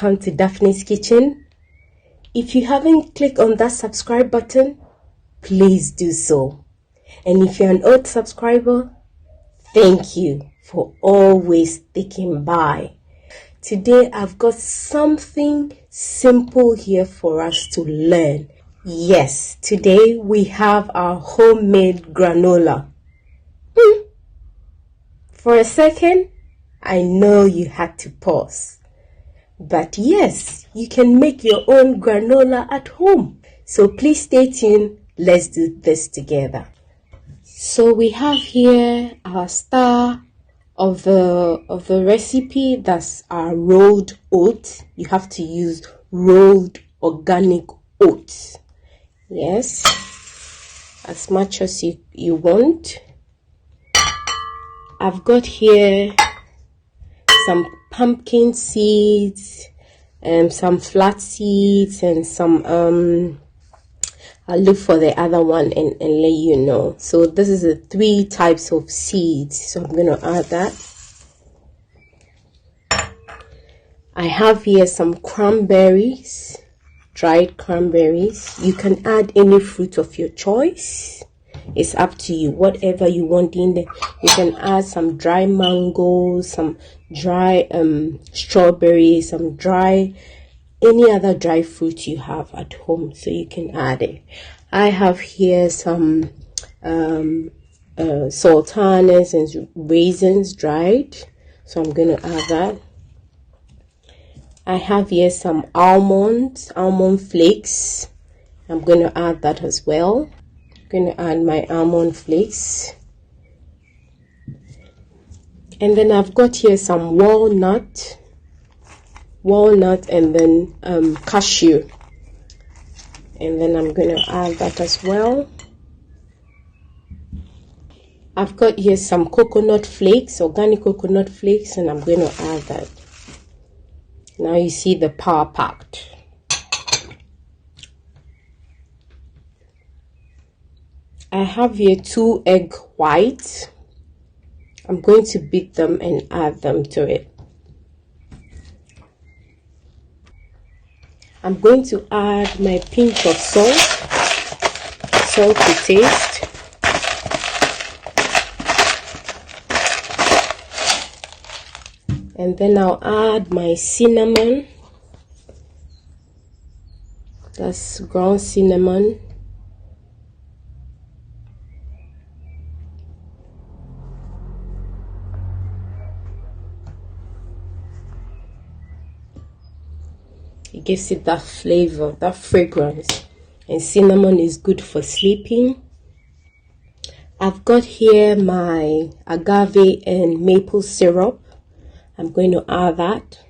welcome to Daphne's Kitchen. If you haven't clicked on that subscribe button, please do so. And if you're an old subscriber, thank you for always sticking by. Today I've got something simple here for us to learn. Yes, today we have our homemade granola. For a second, I know you had to pause. But yes, you can make your own granola at home. So please stay tuned. Let's do this together. So we have here our star of the recipe. That's our rolled oats. You have to use rolled organic oats. Yes, as much as you want. I've got here some pumpkin seeds and some flax seeds and some I'll look for the other one and let you know. So this is the 3 types of seeds, so I'm going to add that. I have here some cranberries, dried cranberries. You can add any fruit of your choice. It's up to you, whatever you want in there. You can add some dry mangoes, some dry strawberries, some dry, any other dry fruit you have at home, so you can add it. I have here some sultanas and raisins dried, so I'm going to add that. I have here some almond flakes. I'm going to add that as well. I'm going to add my almond flakes. And then I've got here some walnut and then cashew. And then I'm going to add that as well. I've got here some coconut flakes, organic coconut flakes, and I'm going to add that. Now you see the power packed. I have here 2 egg whites. I'm going to beat them and add them to it. I'm going to add my pinch of salt to taste. And then I'll add my cinnamon. That's ground cinnamon. It gives it that flavor, that fragrance. And cinnamon is good for sleeping. I've got here my agave and maple syrup. I'm going to add that.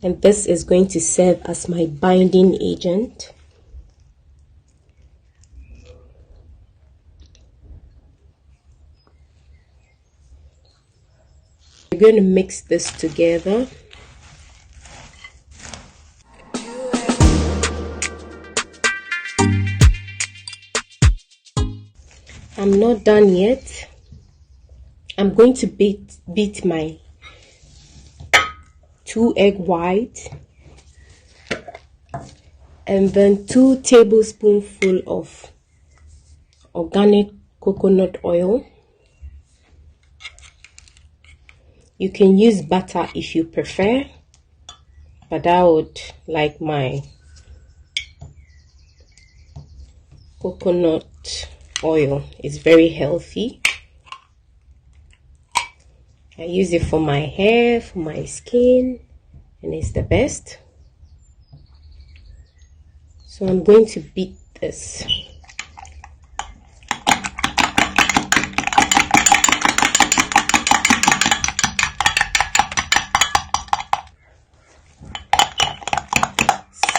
And this is going to serve as my binding agent. We're going to mix this together. I'm not done yet. I'm going to beat my 2 egg whites and then 2 tablespoonfuls of organic coconut oil. You can use butter if you prefer, but I would like my coconut oil. It's very healthy. I use it for my hair, for my skin, and it's the best. So I'm going to beat this.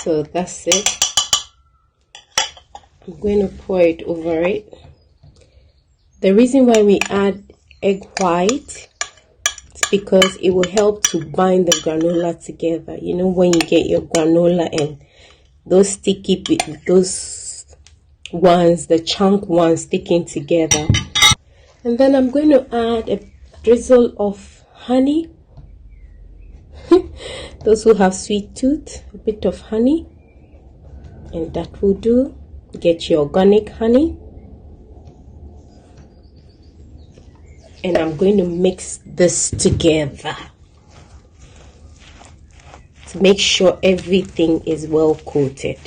So that's it. I'm going to pour it over it. The reason why we add egg white is because it will help to bind the granola together. You know, when you get your granola and those sticky bits, those ones, the chunk ones sticking together. And then I'm going to add a drizzle of honey. Those who have sweet tooth, a bit of honey, and that will do. Get your organic honey, and I'm going to mix this together to make sure everything is well coated.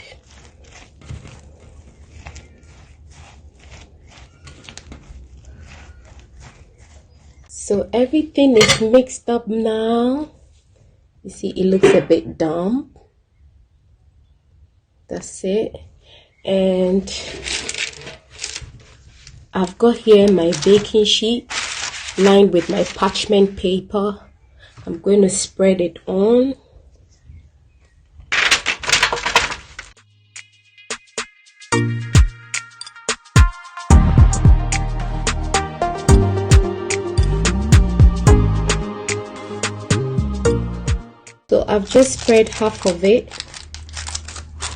So everything is mixed up now. You see, it looks a bit damp. That's it. And I've got here my baking sheet lined with my parchment paper. I'm going to spread it on. So I've just spread half of it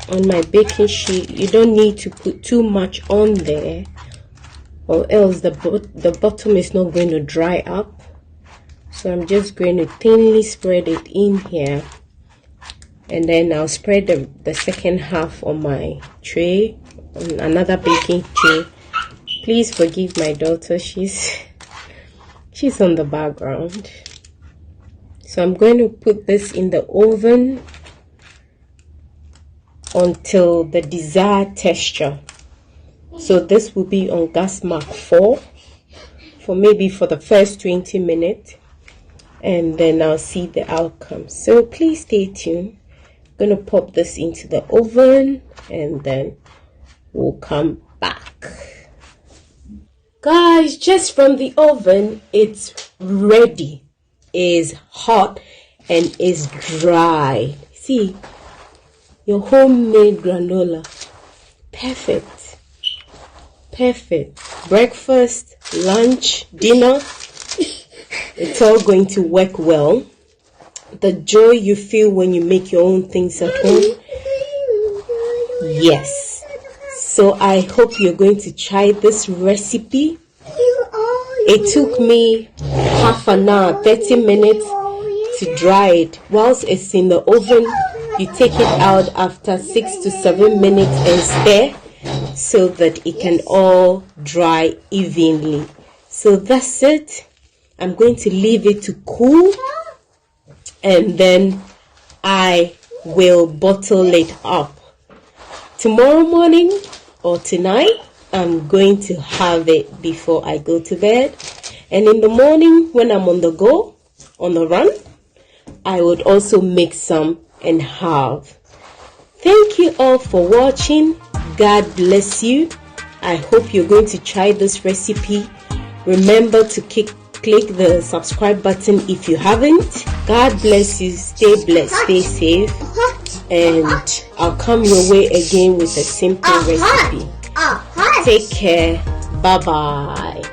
on my baking sheet. You don't need to put too much on there, or else the bottom is not going to dry up. So I'm just going to thinly spread it in here, and then I'll spread the second half on my tray, on another baking tray. Please forgive my daughter, she's on the background. So I'm going to put this in the oven until the desired texture. So this will be on gas mark 4 for the first 20 minutes, and then I'll see the outcome. So please stay tuned. I'm going to pop this into the oven, and then we'll come back. Guys, just from the oven, it's ready. Is hot and is dry. See, your homemade granola. Perfect. Breakfast, lunch, dinner, it's all going to work well. The joy you feel when you make your own things at home. Yes. So I hope you're going to try this recipe. It took me half an hour, 30 minutes to dry it. Whilst it's in the oven, you take it out after 6 to 7 minutes and stir so that it can all dry evenly. So that's it. I'm going to leave it to cool, and then I will bottle it up. Tomorrow morning or tonight, I'm going to have it before I go to bed. And in the morning, when I'm on the go, on the run, I would also make some and have. Thank you all for watching. God bless you. I hope you're going to try this recipe. Remember to click the subscribe button if you haven't. God bless you. Stay blessed. Stay safe. And I'll come your way again with a simple recipe. Take care. Bye bye.